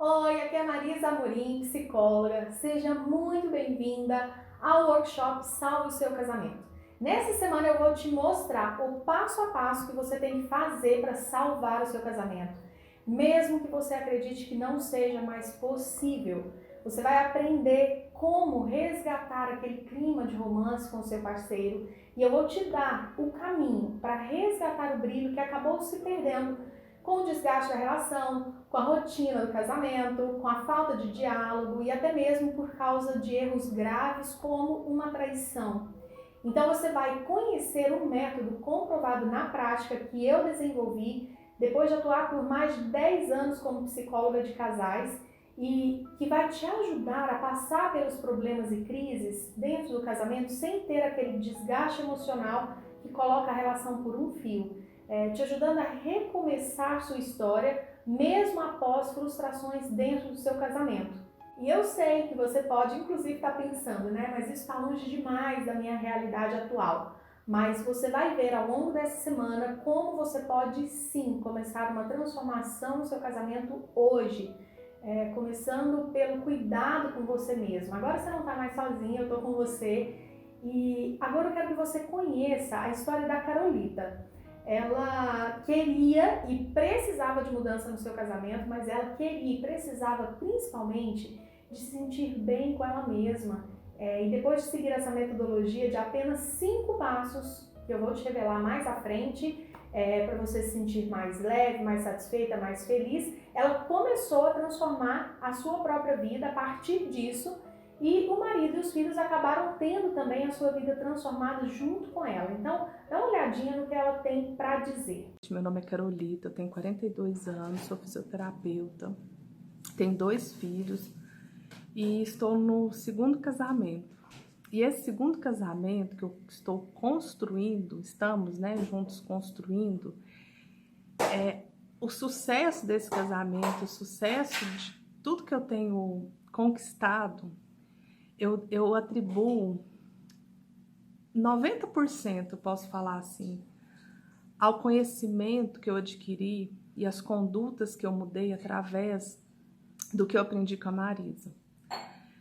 Oi, aqui é a Marisa Amorim, psicóloga. Seja muito bem-vinda ao workshop Salve o Seu Casamento. Nessa semana eu vou te mostrar o passo a passo que você tem que fazer para salvar o seu casamento. Mesmo que você acredite que não seja mais possível, você vai aprender como resgatar aquele clima de romance com o seu parceiro e eu vou te dar o caminho para resgatar o brilho que acabou se perdendo com o desgaste da relação, com a rotina do casamento, com a falta de diálogo e até mesmo por causa de erros graves como uma traição. Então você vai conhecer um método comprovado na prática que eu desenvolvi depois de atuar por mais de 10 anos como psicóloga de casais e que vai te ajudar a passar pelos problemas e crises dentro do casamento sem ter aquele desgaste emocional que coloca a relação por um fio. Te ajudando a recomeçar sua história, mesmo após frustrações dentro do seu casamento. E eu sei que você pode, inclusive, estar pensando, né? Mas isso está longe demais da minha realidade atual. Mas você vai ver ao longo dessa semana como você pode sim começar uma transformação no seu casamento hoje. Começando pelo cuidado com você mesmo. Agora você não está mais sozinha, eu estou com você. E agora eu quero que você conheça a história da Carolita. Ela queria e precisava de mudança no seu casamento, mas ela queria e precisava principalmente de se sentir bem com ela mesma. E depois de seguir essa metodologia de apenas 5 passos, que eu vou te revelar mais à frente, para você se sentir mais leve, mais satisfeita, mais feliz, ela começou a transformar a sua própria vida a partir disso. E o marido e os filhos acabaram tendo também a sua vida transformada junto com ela. Então, dá uma olhadinha no que ela tem para dizer. Meu nome é Carolita, eu tenho 42 anos, sou fisioterapeuta, tenho 2 filhos e estou no segundo casamento. E esse segundo casamento que eu estou construindo, estamos, juntos construindo, o sucesso desse casamento, o sucesso de tudo que eu tenho conquistado, eu atribuo 90%, posso falar assim, ao conhecimento que eu adquiri e as condutas que eu mudei através do que eu aprendi com a Marisa.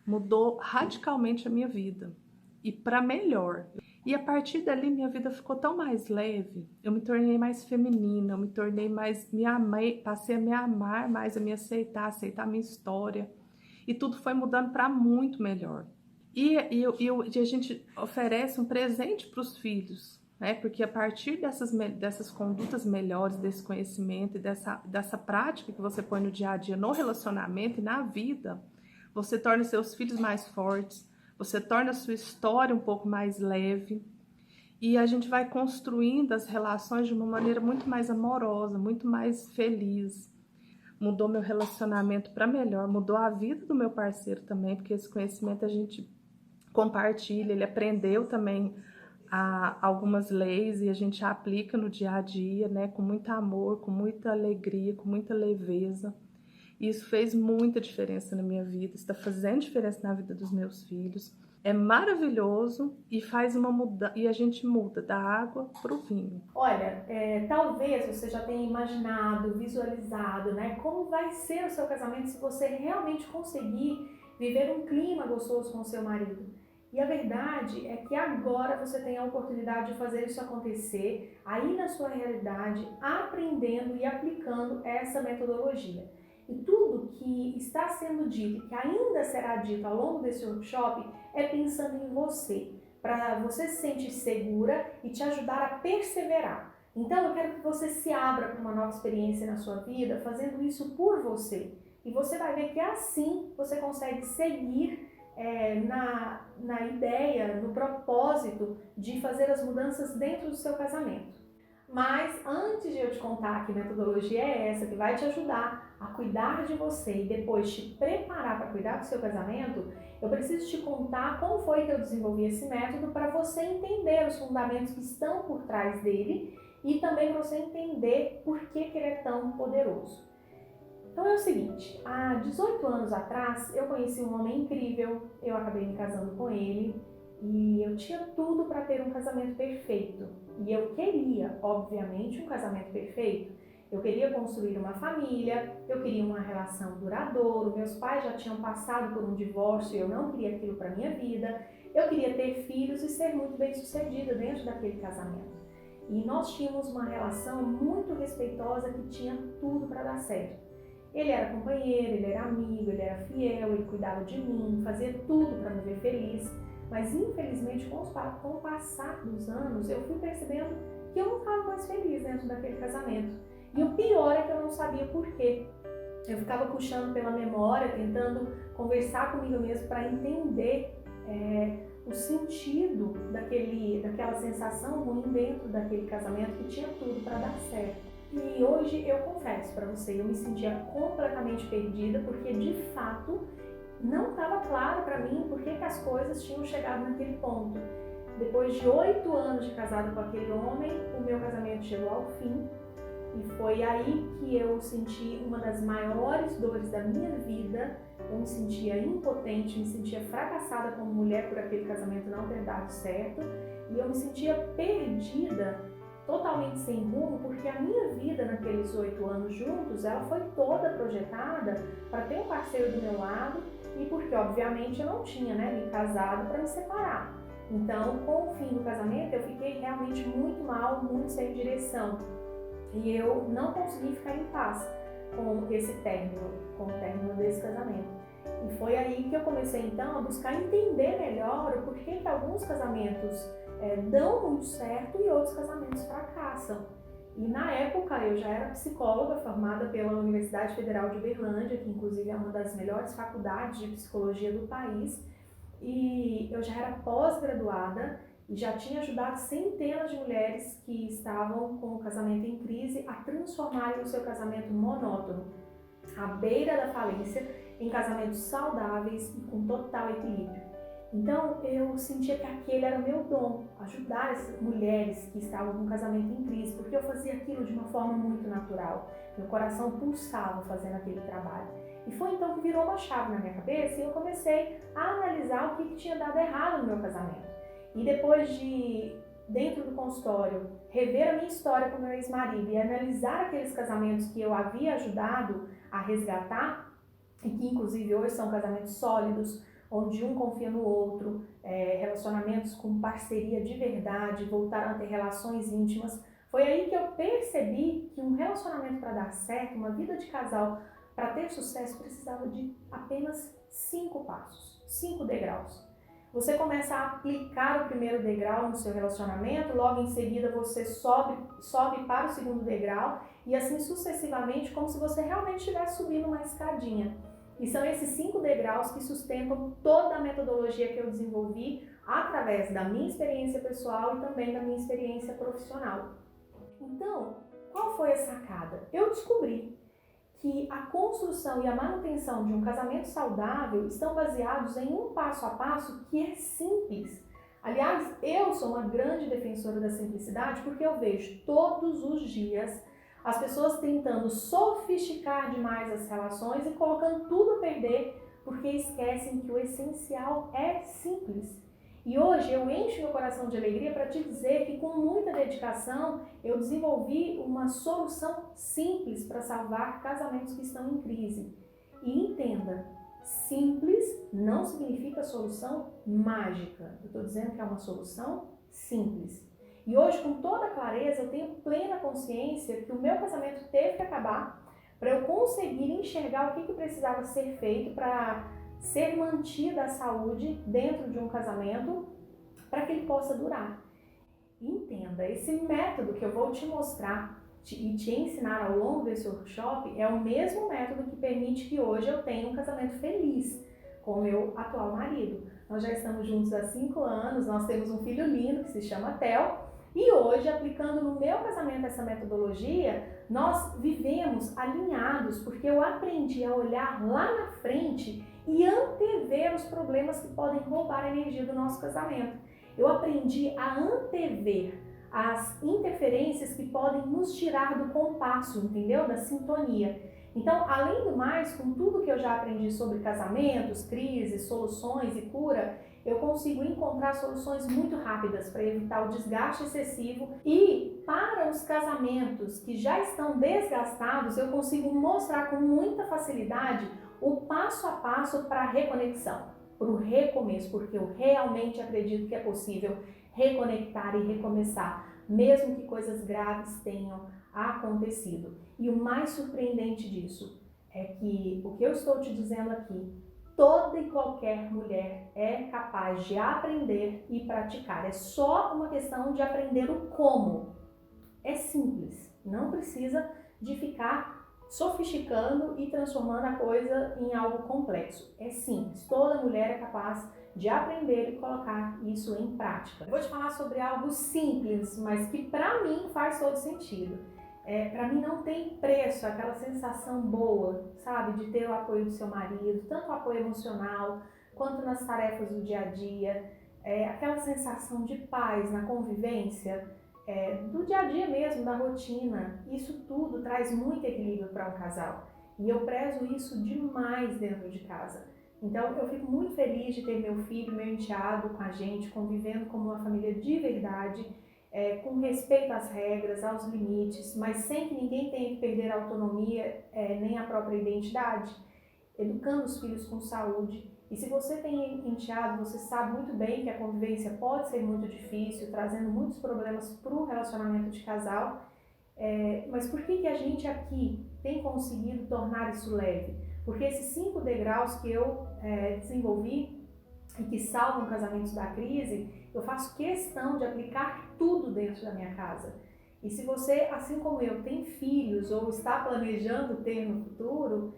Mudou radicalmente a minha vida e para melhor. E a partir dali minha vida ficou tão mais leve, eu me tornei mais feminina, eu me tornei mais, me amei, passei a me amar mais, a me aceitar a minha história. E tudo foi mudando para muito melhor. E a gente oferece um presente para os filhos, né? Porque a partir dessas condutas melhores, desse conhecimento e dessa prática que você põe no dia a dia, no relacionamento e na vida, você torna seus filhos mais fortes, você torna a sua história um pouco mais leve e a gente vai construindo as relações de uma maneira muito mais amorosa, muito mais feliz. Mudou meu relacionamento para melhor, mudou a vida do meu parceiro também, porque esse conhecimento a gente compartilha, ele aprendeu também algumas leis e a gente aplica no dia a dia, né, com muito amor, com muita alegria, com muita leveza. E isso fez muita diferença na minha vida, está fazendo diferença na vida dos meus filhos. É maravilhoso e faz e a gente muda da água para o vinho. Olha, talvez você já tenha imaginado, visualizado, né, como vai ser o seu casamento se você realmente conseguir viver um clima gostoso com o seu marido. E a verdade é que agora você tem a oportunidade de fazer isso acontecer aí na sua realidade, aprendendo e aplicando essa metodologia. E tudo que está sendo dito e que ainda será dito ao longo desse workshop é pensando em você, para você se sentir segura e te ajudar a perseverar. Então eu quero que você se abra para uma nova experiência na sua vida, fazendo isso por você. E você vai ver que assim você consegue seguir na ideia, no propósito de fazer as mudanças dentro do seu casamento. Mas antes de eu te contar que metodologia é essa que vai te ajudar a cuidar de você e depois te preparar para cuidar do seu casamento, eu preciso te contar como foi que eu desenvolvi esse método para você entender os fundamentos que estão por trás dele e também para você entender por que ele é tão poderoso. Então é o seguinte, há 18 anos atrás eu conheci um homem incrível, eu acabei me casando com ele e eu tinha tudo para ter um casamento perfeito. E eu queria, obviamente, um casamento perfeito. Eu queria construir uma família, eu queria uma relação duradoura, meus pais já tinham passado por um divórcio e eu não queria aquilo para minha vida. Eu queria ter filhos e ser muito bem-sucedida dentro daquele casamento. E nós tínhamos uma relação muito respeitosa que tinha tudo para dar certo. Ele era companheiro, ele era amigo, ele era fiel, ele cuidava de mim, fazia tudo para me ver feliz. Mas infelizmente, com o passar dos anos, eu fui percebendo que eu não estava mais feliz dentro daquele casamento. E o pior é que eu não sabia por quê. Eu ficava puxando pela memória, tentando conversar comigo mesmo para entender o sentido daquela sensação ruim dentro daquele casamento que tinha tudo para dar certo. E hoje eu confesso para você, eu me sentia completamente perdida porque de fato não estava claro para mim por que as coisas tinham chegado naquele ponto. Depois de 8 anos de casada com aquele homem, o meu casamento chegou ao fim e foi aí que eu senti uma das maiores dores da minha vida. Eu me sentia impotente, me sentia fracassada como mulher por aquele casamento não ter dado certo e eu me sentia perdida, totalmente sem rumo, porque a minha vida naqueles 8 anos juntos, ela foi toda projetada para ter um parceiro do meu lado e porque, obviamente, eu não tinha me casado para me separar. Então, com o fim do casamento, eu fiquei realmente muito mal, muito sem direção. E eu não consegui ficar em paz com esse término, com o término desse casamento. E foi aí que eu comecei, então, a buscar entender melhor o porquê que alguns casamentos dão muito certo e outros casamentos fracassam. E na época eu já era psicóloga formada pela Universidade Federal de Uberlândia, que inclusive é uma das melhores faculdades de psicologia do país, e eu já era pós-graduada e já tinha ajudado centenas de mulheres que estavam com o casamento em crise a transformarem o seu casamento monótono, à beira da falência, em casamentos saudáveis e com total equilíbrio. Então eu sentia que aquele era o meu dom, ajudar essas mulheres que estavam com o casamento em crise, porque eu fazia aquilo de uma forma muito natural. Meu coração pulsava fazendo aquele trabalho. E foi então que virou uma chave na minha cabeça e eu comecei a analisar o que tinha dado errado no meu casamento. E depois de, dentro do consultório, rever a minha história com o meu ex-marido e analisar aqueles casamentos que eu havia ajudado a resgatar, e que inclusive hoje são casamentos sólidos, onde um confia no outro, relacionamentos com parceria de verdade, voltaram a ter relações íntimas. Foi aí que eu percebi que um relacionamento para dar certo, uma vida de casal para ter sucesso, precisava de apenas 5 passos, 5 degraus. Você começa a aplicar o primeiro degrau no seu relacionamento, logo em seguida você sobe para o segundo degrau e assim sucessivamente, como se você realmente estivesse subindo uma escadinha. E são esses 5 degraus que sustentam toda a metodologia que eu desenvolvi através da minha experiência pessoal e também da minha experiência profissional. Então, qual foi a sacada? Eu descobri que a construção e a manutenção de um casamento saudável estão baseados em um passo a passo que é simples. Aliás, eu sou uma grande defensora da simplicidade porque eu vejo todos os dias as pessoas tentando sofisticar demais as relações e colocando tudo a perder porque esquecem que o essencial é simples. E hoje eu encho meu coração de alegria para te dizer que com muita dedicação eu desenvolvi uma solução simples para salvar casamentos que estão em crise. E entenda, simples não significa solução mágica. Eu estou dizendo que é uma solução simples. E hoje, com toda clareza, eu tenho plena consciência que o meu casamento teve que acabar para eu conseguir enxergar o que precisava ser feito para ser mantida a saúde dentro de um casamento para que ele possa durar. Entenda, esse método que eu vou te mostrar e te ensinar ao longo desse workshop é o mesmo método que permite que hoje eu tenha um casamento feliz com o meu atual marido. Nós já estamos juntos há 5 anos, nós temos um filho lindo que se chama Theo. E hoje, aplicando no meu casamento essa metodologia, nós vivemos alinhados, porque eu aprendi a olhar lá na frente e antever os problemas que podem roubar a energia do nosso casamento. Eu aprendi a antever as interferências que podem nos tirar do compasso, entendeu? Da sintonia. Então, além do mais, com tudo que eu já aprendi sobre casamentos, crises, soluções e cura, eu consigo encontrar soluções muito rápidas para evitar o desgaste excessivo, e para os casamentos que já estão desgastados, eu consigo mostrar com muita facilidade o passo a passo para a reconexão, para o recomeço, porque eu realmente acredito que é possível reconectar e recomeçar, mesmo que coisas graves tenham acontecido. E o mais surpreendente disso é que o que eu estou te dizendo aqui, toda e qualquer mulher é capaz de aprender e praticar. É só uma questão de aprender o como. É simples, não precisa de ficar sofisticando e transformando a coisa em algo complexo. É simples, toda mulher é capaz de aprender e colocar isso em prática. Eu vou te falar sobre algo simples, mas que para mim faz todo sentido. Para mim não tem preço aquela sensação boa, sabe, de ter o apoio do seu marido, tanto o apoio emocional quanto nas tarefas do dia a dia, aquela sensação de paz na convivência, do dia a dia mesmo, da rotina. Isso tudo traz muito equilíbrio para um casal e eu prezo isso demais dentro de casa. Então eu fico muito feliz de ter meu filho, meu enteado com a gente, convivendo como uma família de verdade, com respeito às regras, aos limites, mas sem que ninguém tenha que perder a autonomia, nem a própria identidade, educando os filhos com saúde. E se você tem enteado, você sabe muito bem que a convivência pode ser muito difícil, trazendo muitos problemas para o relacionamento de casal, mas por que a gente aqui tem conseguido tornar isso leve? Porque esses 5 degraus que eu desenvolvi e que salvam casamentos da crise, eu faço questão de aplicar tudo dentro da minha casa. E se você, assim como eu, tem filhos ou está planejando ter no futuro,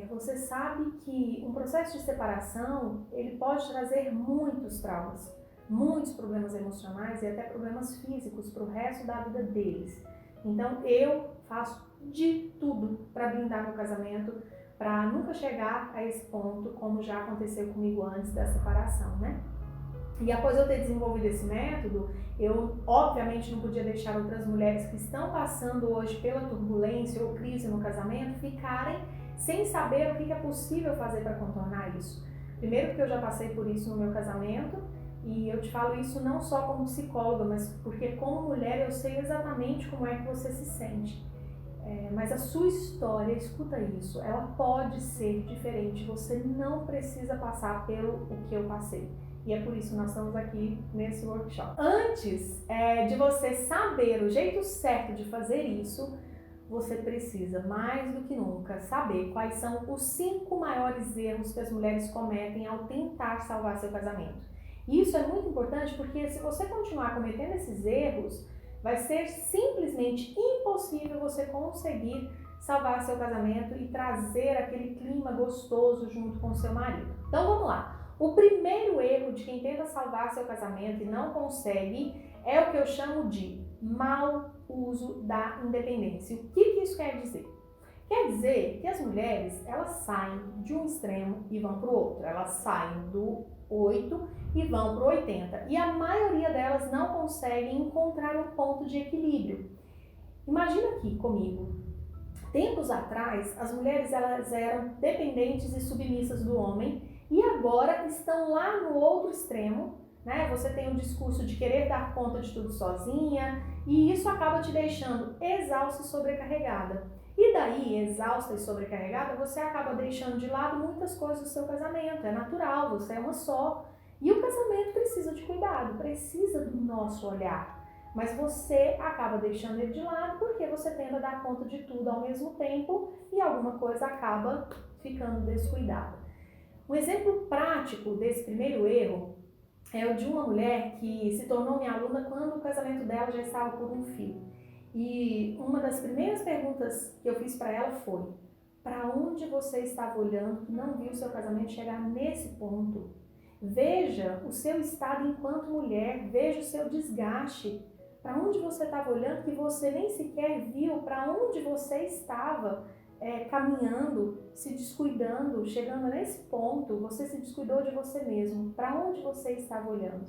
você sabe que um processo de separação, ele pode trazer muitos traumas, muitos problemas emocionais e até problemas físicos para o resto da vida deles. Então eu faço de tudo para blindar meu casamento, para nunca chegar a esse ponto, como já aconteceu comigo antes da separação, né? E após eu ter desenvolvido esse método, eu obviamente não podia deixar outras mulheres que estão passando hoje pela turbulência ou crise no casamento ficarem sem saber o que é possível fazer para contornar isso. Primeiro porque eu já passei por isso no meu casamento, e eu te falo isso não só como psicóloga, mas porque como mulher eu sei exatamente como é que você se sente. Mas a sua história, escuta isso, ela pode ser diferente, você não precisa passar pelo o que eu passei. E é por isso que nós estamos aqui nesse workshop. Antes de você saber o jeito certo de fazer isso, você precisa, mais do que nunca, saber quais são os 5 maiores erros que as mulheres cometem ao tentar salvar seu casamento. E isso é muito importante porque se você continuar cometendo esses erros, vai ser simplesmente impossível você conseguir salvar seu casamento e trazer aquele clima gostoso junto com seu marido. Então vamos lá. O primeiro erro de quem tenta salvar seu casamento e não consegue é o que eu chamo de mau uso da independência. O que isso quer dizer? Quer dizer que as mulheres, elas saem de um extremo e vão para o outro. Elas saem do 8 e vão para o 80. E a maioria delas não conseguem encontrar um ponto de equilíbrio. Imagina aqui comigo. Tempos atrás, as mulheres elas eram dependentes e submissas do homem e agora estão lá no outro extremo, né? Você tem um discurso de querer dar conta de tudo sozinha e isso acaba te deixando exausta e sobrecarregada. E daí, exausta e sobrecarregada, você acaba deixando de lado muitas coisas do seu casamento. É natural, você é uma só. E o casamento precisa de cuidado, precisa do nosso olhar. Mas você acaba deixando ele de lado porque você tenta dar conta de tudo ao mesmo tempo e alguma coisa acaba ficando descuidada. Um exemplo prático desse primeiro erro é o de uma mulher que se tornou minha aluna quando o casamento dela já estava por um fio. E uma das primeiras perguntas que eu fiz para ela foi: para onde você estava olhando que não viu o seu casamento chegar nesse ponto? Veja o seu estado enquanto mulher, veja o seu desgaste. Para onde você estava olhando que você nem sequer viu para onde você estava caminhando, se descuidando, chegando nesse ponto, você se descuidou de você mesmo. Para onde você estava olhando?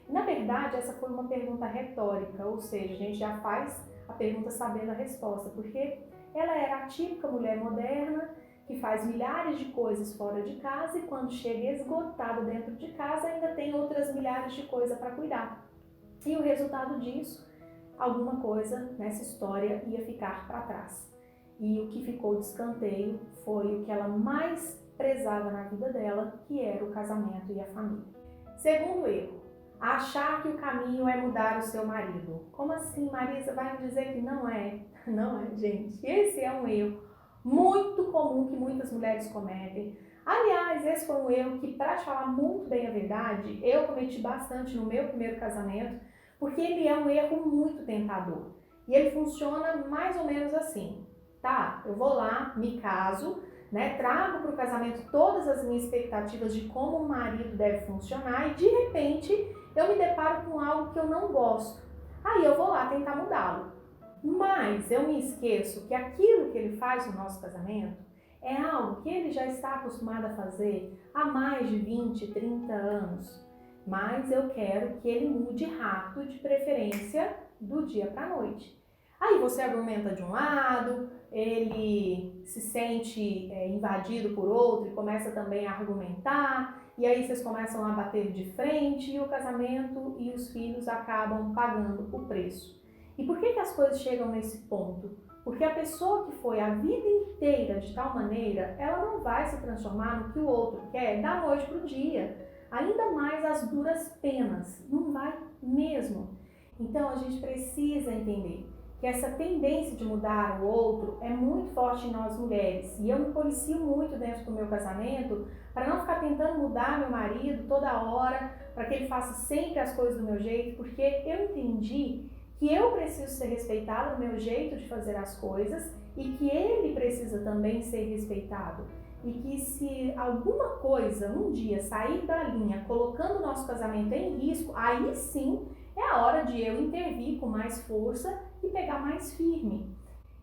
Na verdade, essa foi uma pergunta retórica, ou seja, a gente já faz a pergunta sabendo a resposta, porque ela era a típica mulher moderna, que faz milhares de coisas fora de casa e quando chega esgotado dentro de casa ainda tem outras milhares de coisas para cuidar. E o resultado disso, alguma coisa nessa história ia ficar para trás. E o que ficou de escanteio foi o que ela mais prezava na vida dela, que era o casamento e a família. Segundo erro, achar que o caminho é mudar o seu marido. Como assim, Marisa? Vai me dizer que não é? Não é, gente. Esse é um erro muito comum que muitas mulheres cometem. Aliás, esse foi um erro que, para te falar muito bem a verdade, eu cometi bastante no meu primeiro casamento, porque ele é um erro muito tentador. E ele funciona mais ou menos assim. Tá, eu vou lá, me caso, né, trago para o casamento todas as minhas expectativas de como o marido deve funcionar e de repente eu me deparo com algo que eu não gosto. Aí eu vou lá tentar mudá-lo. Mas eu me esqueço que aquilo que ele faz no nosso casamento é algo que ele já está acostumado a fazer há mais de 20, 30 anos. Mas eu quero que ele mude rápido, de preferência do dia para a noite. Aí você argumenta de um lado, ele se sente invadido por outro e começa também a argumentar, e aí vocês começam a bater de frente e o casamento e os filhos acabam pagando o preço. E por que as coisas chegam nesse ponto? Porque a pessoa que foi a vida inteira de tal maneira, ela não vai se transformar no que o outro quer da noite para o dia. Ainda mais as duras penas, não vai mesmo. Então a gente precisa entender que essa tendência de mudar o outro é muito forte em nós mulheres. E eu me policio muito dentro do meu casamento para não ficar tentando mudar meu marido toda hora, para que ele faça sempre as coisas do meu jeito, porque eu entendi que eu preciso ser respeitada no meu jeito de fazer as coisas e que ele precisa também ser respeitado. E que se alguma coisa um dia sair da linha colocando o nosso casamento em risco, aí sim é a hora de eu intervir com mais força e pegar mais firme.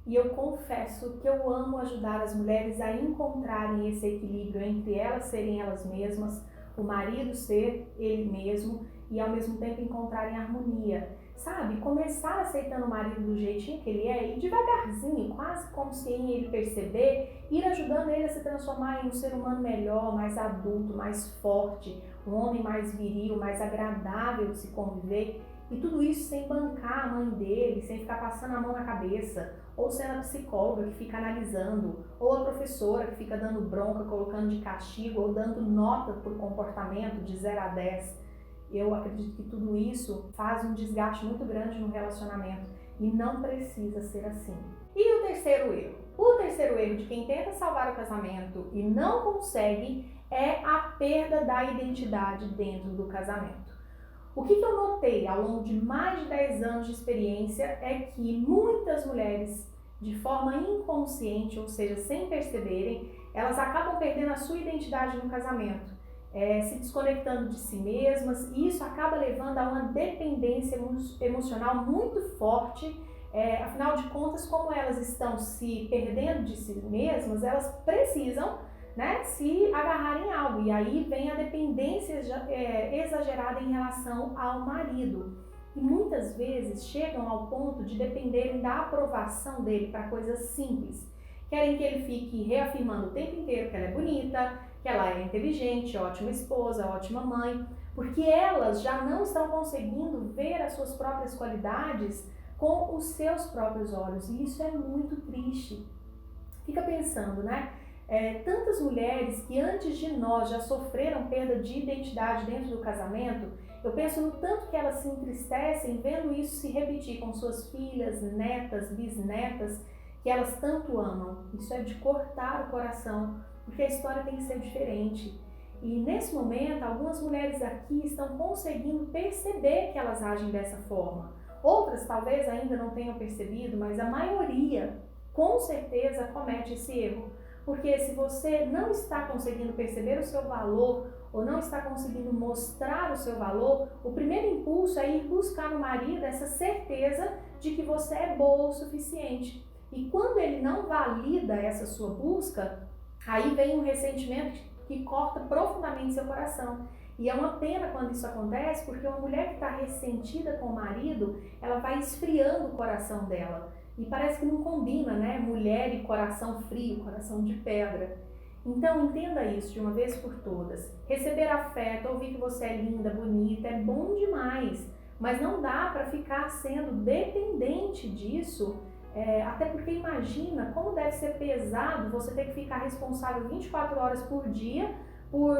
E eu confesso que eu amo ajudar as mulheres a encontrarem esse equilíbrio entre elas serem elas mesmas, o marido ser ele mesmo e ao mesmo tempo encontrarem harmonia. Sabe, começar aceitando o marido do jeitinho que ele é e devagarzinho, quase como sem ele perceber, ir ajudando ele a se transformar em um ser humano melhor, mais adulto, mais forte, um homem mais viril, mais agradável de se conviver. E tudo isso sem bancar a mãe dele, sem ficar passando a mão na cabeça, ou sendo a psicóloga que fica analisando, ou a professora que fica dando bronca, colocando de castigo, ou dando nota por comportamento de 0 a 10. Eu acredito que tudo isso faz um desgaste muito grande no relacionamento e não precisa ser assim. E o terceiro erro? O terceiro erro de quem tenta salvar o casamento e não consegue é a perda da identidade dentro do casamento. O que eu notei ao longo de mais de 10 anos de experiência é que muitas mulheres, de forma inconsciente, ou seja, sem perceberem, elas acabam perdendo a sua identidade no casamento. Se desconectando de si mesmas, e isso acaba levando a uma dependência emocional muito forte. Afinal de contas, como elas estão se perdendo de si mesmas, elas precisam, né, se agarrar em algo, e aí vem a dependência exagerada em relação ao marido. E muitas vezes chegam ao ponto de dependerem da aprovação dele para coisas simples. Querem que ele fique reafirmando o tempo inteiro que ela é bonita, que ela é inteligente, ótima esposa, ótima mãe, porque elas já não estão conseguindo ver as suas próprias qualidades com os seus próprios olhos, e isso é muito triste. Fica pensando, né? Tantas mulheres que antes de nós já sofreram perda de identidade dentro do casamento, eu penso no tanto que elas se entristecem vendo isso se repetir com suas filhas, netas, bisnetas, que elas tanto amam. Isso é de cortar o coração, porque a história tem que ser diferente. E nesse momento, algumas mulheres aqui estão conseguindo perceber que elas agem dessa forma. Outras talvez ainda não tenham percebido, mas a maioria, com certeza, comete esse erro. Porque se você não está conseguindo perceber o seu valor ou não está conseguindo mostrar o seu valor, o primeiro impulso é ir buscar no marido essa certeza de que você é boa o suficiente. E quando ele não valida essa sua busca, aí vem um ressentimento que corta profundamente seu coração. E é uma pena quando isso acontece, porque uma mulher que está ressentida com o marido, ela vai esfriando o coração dela. E parece que não combina, né? Mulher e coração frio, coração de pedra. Então entenda isso de uma vez por todas. Receber afeto, ouvir que você é linda, bonita, é bom demais. Mas não dá para ficar sendo dependente disso, até porque imagina como deve ser pesado você ter que ficar responsável 24 horas por dia por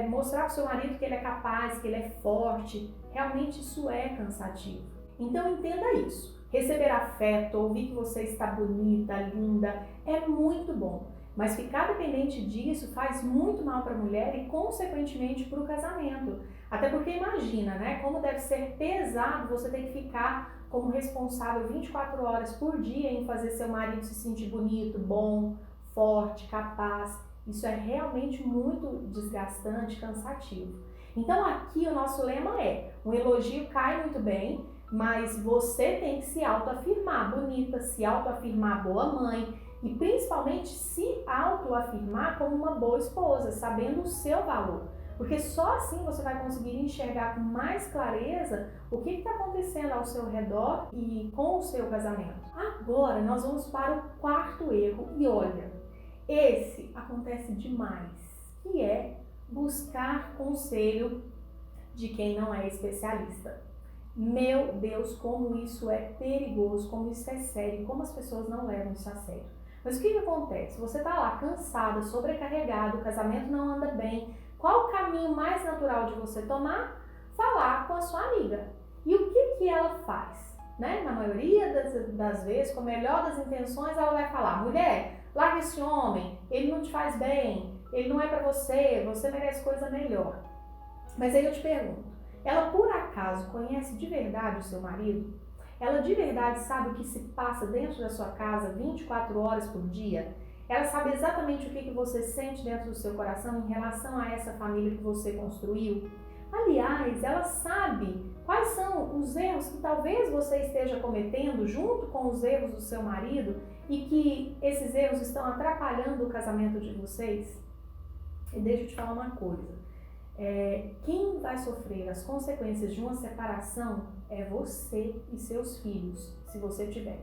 mostrar para o seu marido que ele é capaz, que ele é forte. Realmente isso é cansativo. Então entenda isso. Receber afeto, ouvir que você está bonita, linda, é muito bom. Mas ficar dependente disso faz muito mal para a mulher e, consequentemente, para o casamento. Até porque imagina, né, como deve ser pesado você ter que ficar como responsável 24 horas por dia em fazer seu marido se sentir bonito, bom, forte, capaz. Isso é realmente muito desgastante, cansativo. Então aqui o nosso lema é: um elogio cai muito bem, mas você tem que se autoafirmar bonita, se autoafirmar boa mãe e principalmente se autoafirmar como uma boa esposa, sabendo o seu valor. Porque só assim você vai conseguir enxergar com mais clareza o que está acontecendo ao seu redor e com o seu casamento. Agora nós vamos para o quarto erro e olha, esse acontece demais, que é buscar conselho de quem não é especialista. Meu Deus, como isso é perigoso, como isso é sério, como as pessoas não levam isso a sério. Mas o que acontece? Você está lá cansada, sobrecarregada, o casamento não anda bem. Qual o caminho mais natural de você tomar? Falar com a sua amiga. E o que ela faz? Né? Na maioria das vezes, com a melhor das intenções, ela vai falar: mulher, larga esse homem, ele não te faz bem, ele não é para você, você merece coisa melhor. Mas aí eu te pergunto, ela por acaso conhece de verdade o seu marido? Ela de verdade sabe o que se passa dentro da sua casa 24 horas por dia? Ela sabe exatamente o que você sente dentro do seu coração em relação a essa família que você construiu? Aliás, ela sabe quais são os erros que talvez você esteja cometendo junto com os erros do seu marido e que esses erros estão atrapalhando o casamento de vocês? E deixa eu te falar uma coisa. Quem vai sofrer as consequências de uma separação é você e seus filhos, se você tiver.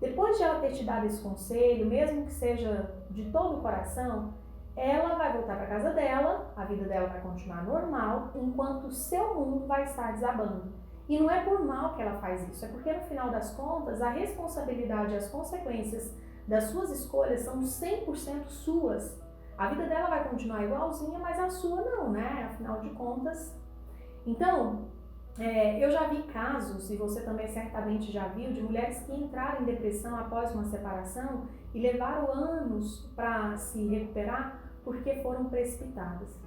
Depois de ela ter te dado esse conselho, mesmo que seja de todo o coração, ela vai voltar para casa dela, a vida dela vai continuar normal, enquanto o seu mundo vai estar desabando. E não é por mal que ela faz isso, é porque no final das contas a responsabilidade e as consequências das suas escolhas são 100% suas. A vida dela vai continuar igualzinha, mas a sua não, né? Afinal de contas. Então, eu já vi casos, e você também certamente já viu, de mulheres que entraram em depressão após uma separação e levaram anos para se recuperar porque foram precipitadas.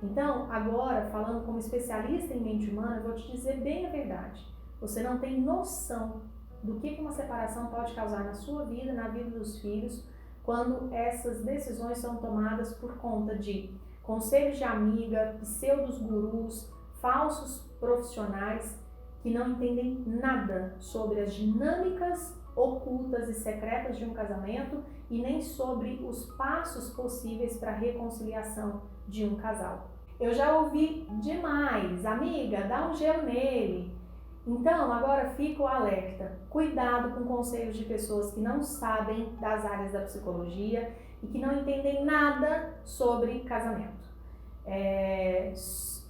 Então, agora, falando como especialista em mente humana, eu vou te dizer bem a verdade. Você não tem noção do que uma separação pode causar na sua vida, na vida dos filhos, quando essas decisões são tomadas por conta de conselhos de amiga, pseudos gurus, falsos profissionais que não entendem nada sobre as dinâmicas ocultas e secretas de um casamento e nem sobre os passos possíveis para a reconciliação de um casal. Eu já ouvi demais: amiga, dá um gelo nele. Então, agora fica o alerta. Cuidado com conselhos de pessoas que não sabem das áreas da psicologia e que não entendem nada sobre casamento.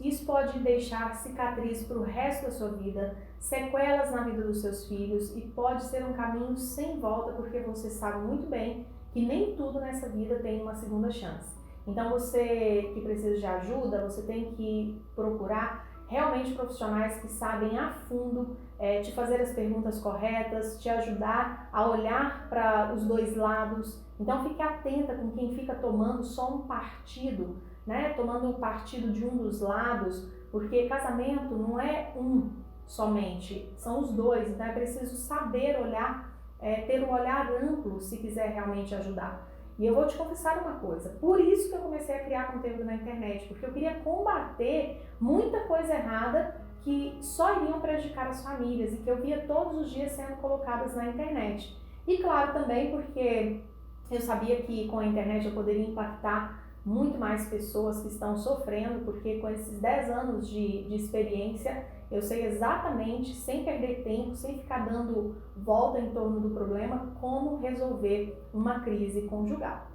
Isso pode deixar cicatriz para o resto da sua vida, sequelas na vida dos seus filhos e pode ser um caminho sem volta, porque você sabe muito bem que nem tudo nessa vida tem uma segunda chance. Então você que precisa de ajuda, você tem que procurar realmente profissionais que sabem a fundo te fazer as perguntas corretas, te ajudar a olhar para os dois lados. Então fique atenta com quem fica tomando só um partido, né? Tomando o partido de um dos lados, porque casamento não é um somente, são os dois. Então é preciso saber olhar, ter um olhar amplo se quiser realmente ajudar. E eu vou te confessar uma coisa, por isso que eu comecei a criar conteúdo na internet, porque eu queria combater muita coisa errada que só iriam prejudicar as famílias e que eu via todos os dias sendo colocadas na internet. E claro também porque eu sabia que com a internet eu poderia impactar muito mais pessoas que estão sofrendo, porque com esses 10 anos de experiência, eu sei exatamente, sem perder tempo, sem ficar dando volta em torno do problema, como resolver uma crise conjugal.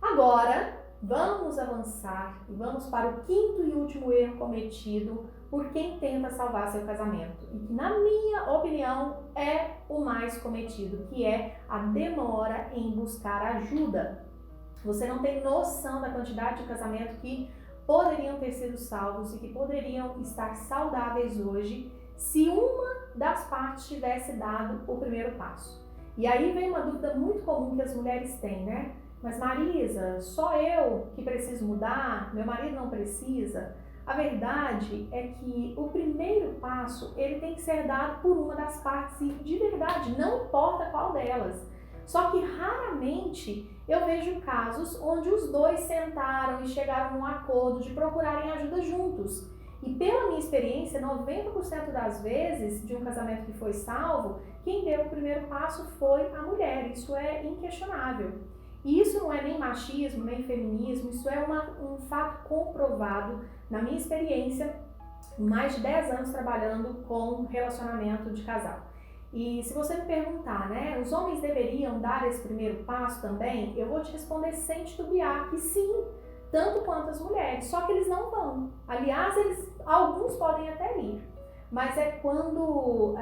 Agora, vamos avançar e vamos para o quinto e último erro cometido por quem tenta salvar seu casamento e que, na minha opinião, é o mais cometido, que é a demora em buscar ajuda. Você não tem noção da quantidade de casamentos que poderiam ter sido salvos e que poderiam estar saudáveis hoje se uma das partes tivesse dado o primeiro passo. E aí vem uma dúvida muito comum que as mulheres têm, né? Mas Marisa, só eu que preciso mudar? Meu marido não precisa? A verdade é que o primeiro passo, ele tem que ser dado por uma das partes e, de verdade, não importa qual delas. Só que raramente eu vejo casos onde os dois sentaram e chegaram a um acordo de procurarem ajuda juntos. E pela minha experiência, 90% das vezes de um casamento que foi salvo, quem deu o primeiro passo foi a mulher. Isso é inquestionável. E isso não é nem machismo, nem feminismo, isso é um fato comprovado na minha experiência, mais de 10 anos trabalhando com relacionamento de casal. E se você me perguntar, né, os homens deveriam dar esse primeiro passo também? Eu vou te responder sem titubear que sim, tanto quanto as mulheres, só que eles não vão. Aliás, alguns podem até ir, mas é quando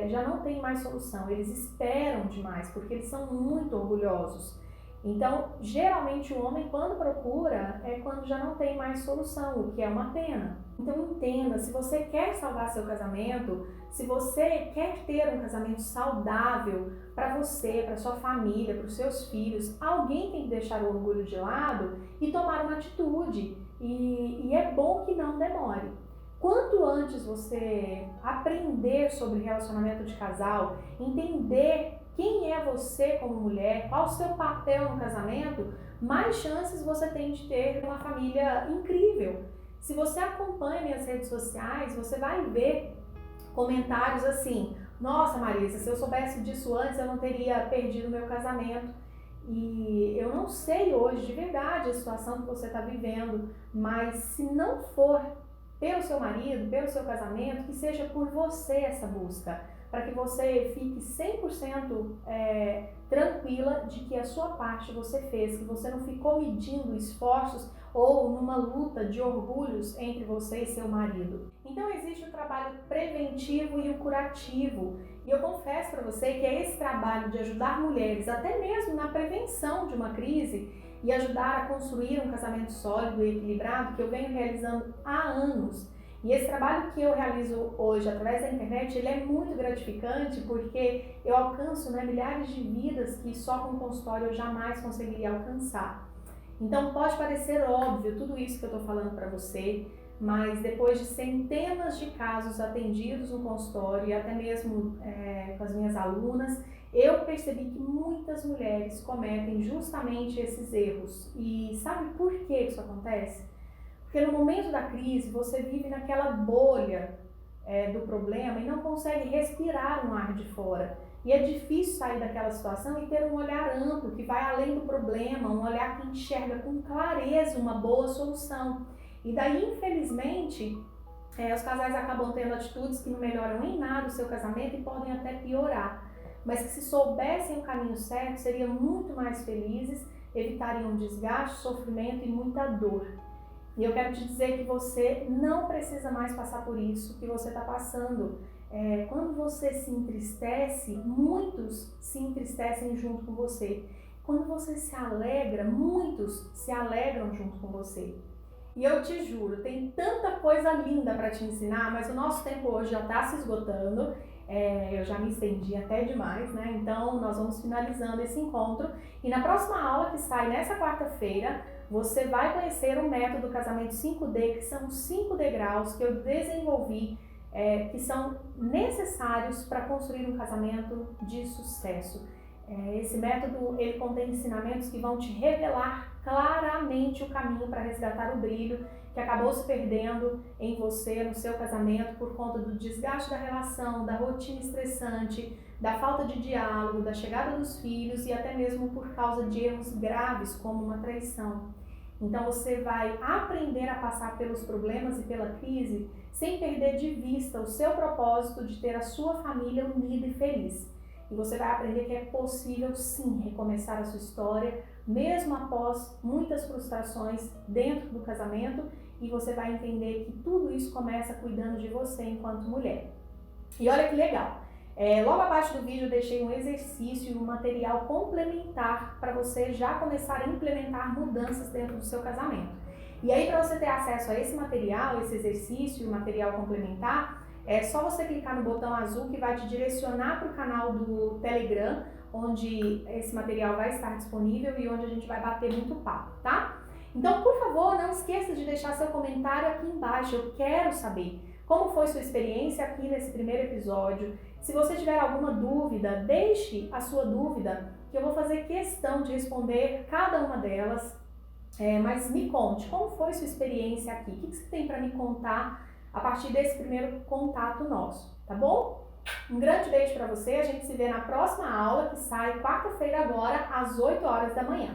já não tem mais solução, eles esperam demais, porque eles são muito orgulhosos. Então, geralmente o homem, quando procura, é quando já não tem mais solução, o que é uma pena. Então entenda, se você quer salvar seu casamento, se você quer ter um casamento saudável para você, para sua família, para os seus filhos, alguém tem que deixar o orgulho de lado e tomar uma atitude. E é bom que não demore. Quanto antes você aprender sobre relacionamento de casal, entender quem é você como mulher, qual o seu papel no casamento, mais chances você tem de ter uma família incrível. Se você acompanha minhas redes sociais, você vai ver comentários assim: nossa Marisa, se eu soubesse disso antes eu não teria perdido meu casamento. E eu não sei hoje de verdade a situação que você está vivendo, mas se não for pelo seu marido, pelo seu casamento, que seja por você essa busca, para que você fique 100% tranquila de que a sua parte você fez, que você não ficou medindo esforços ou numa luta de orgulhos entre você e seu marido. Então existe o trabalho preventivo e o curativo. E eu confesso para você que é esse trabalho de ajudar mulheres, até mesmo na prevenção de uma crise, e ajudar a construir um casamento sólido e equilibrado, que eu venho realizando há anos. E esse trabalho que eu realizo hoje através da internet, ele é muito gratificante porque eu alcanço milhares de vidas que só com o consultório eu jamais conseguiria alcançar. Então pode parecer óbvio tudo isso que eu estou falando para você, mas depois de centenas de casos atendidos no consultório e até mesmo com as minhas alunas, eu percebi que muitas mulheres cometem justamente esses erros. E sabe por que isso acontece? Porque no momento da crise você vive naquela bolha do problema e não consegue respirar um ar de fora. E é difícil sair daquela situação e ter um olhar amplo, que vai além do problema, um olhar que enxerga com clareza uma boa solução. E daí, infelizmente, os casais acabam tendo atitudes que não melhoram em nada o seu casamento e podem até piorar. Mas que se soubessem o caminho certo, seriam muito mais felizes, evitariam desgaste, sofrimento e muita dor. E eu quero te dizer que você não precisa mais passar por isso que você está passando. Quando você se entristece, muitos se entristecem junto com você. Quando você se alegra, muitos se alegram junto com você. E eu te juro, tem tanta coisa linda para te ensinar, mas o nosso tempo hoje já está se esgotando. Eu já me estendi até demais, né? Então nós vamos finalizando esse encontro. E na próxima aula, que sai nessa quarta-feira, você vai conhecer o método Casamento 5D, que são 5 degraus que eu desenvolvi, que são necessários para construir um casamento de sucesso. Esse método, ele contém ensinamentos que vão te revelar claramente o caminho para resgatar o brilho que acabou se perdendo em você, no seu casamento, por conta do desgaste da relação, da rotina estressante, da falta de diálogo, da chegada dos filhos e até mesmo por causa de erros graves como uma traição. Então você vai aprender a passar pelos problemas e pela crise sem perder de vista o seu propósito de ter a sua família unida e feliz. E você vai aprender que é possível sim recomeçar a sua história, mesmo após muitas frustrações dentro do casamento, e você vai entender que tudo isso começa cuidando de você enquanto mulher. E olha que legal! Logo abaixo do vídeo eu deixei um exercício e um material complementar para você já começar a implementar mudanças dentro do seu casamento. E aí, para você ter acesso a esse material, esse exercício e o material complementar, é só você clicar no botão azul que vai te direcionar para o canal do Telegram, onde esse material vai estar disponível e onde a gente vai bater muito papo, tá? Então, por favor, não esqueça de deixar seu comentário aqui embaixo, eu quero saber como foi sua experiência aqui nesse primeiro episódio. Se você tiver alguma dúvida, deixe a sua dúvida, que eu vou fazer questão de responder cada uma delas. Mas me conte, como foi sua experiência aqui? O que você tem para me contar a partir desse primeiro contato nosso, tá bom? Um grande beijo para você, a gente se vê na próxima aula, que sai quarta-feira agora, às 8 horas da manhã.